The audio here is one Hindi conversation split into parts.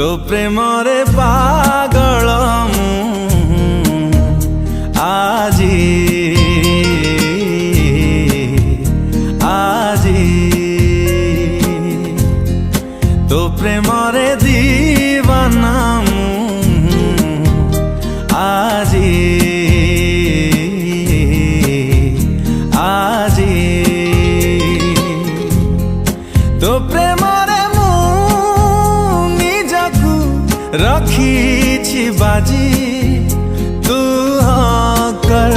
तो प्रेमरे पागल आजी आजी तो प्रेमरे दीवाना आजी आजी तो प्रेमरे मु निजकु रखी बाजी तू हाँ कर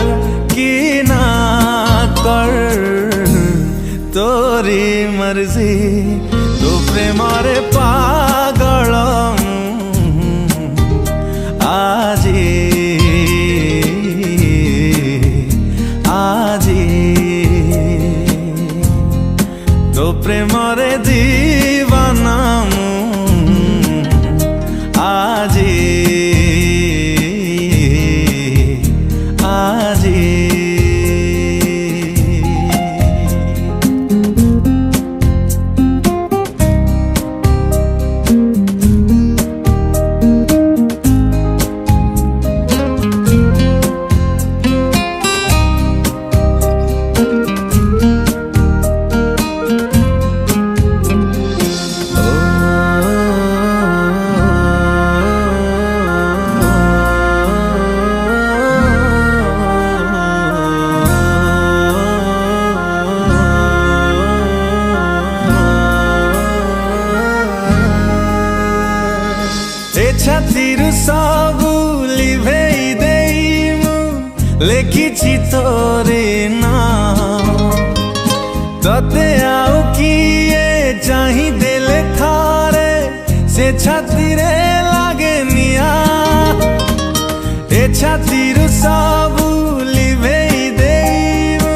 कि ना कर तोरी मर्जी तो प्रेमरे पागल आजी आजी तो प्रेमरे दीवाना आजी आजी छातिर सबू लिभेई देइमु लेखिछि तोरे नाम तते आउ किए चाहि देले थारे से छातिरे लागे निया ए छातिर सबू लिभेई देइमु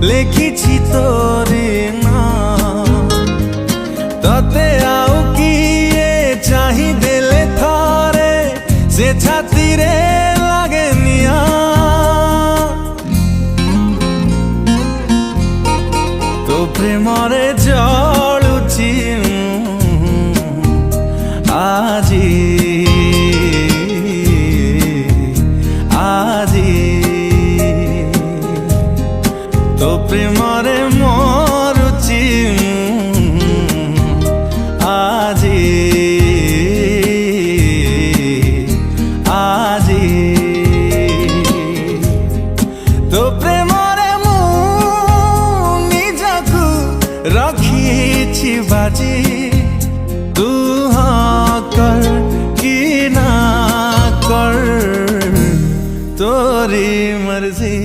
लेखिछि तोरे नाम तते आउ किए चाहि देले थारे से छातिरे लागे निया तो प्रेमरे जलुछि आजी आजी तो प्रेमरे मरुछि आजी आजी तो प्रेमरे मु निजकु रखिछि बाजी तू हाँ कर कि ना कर तोरी मर्जी।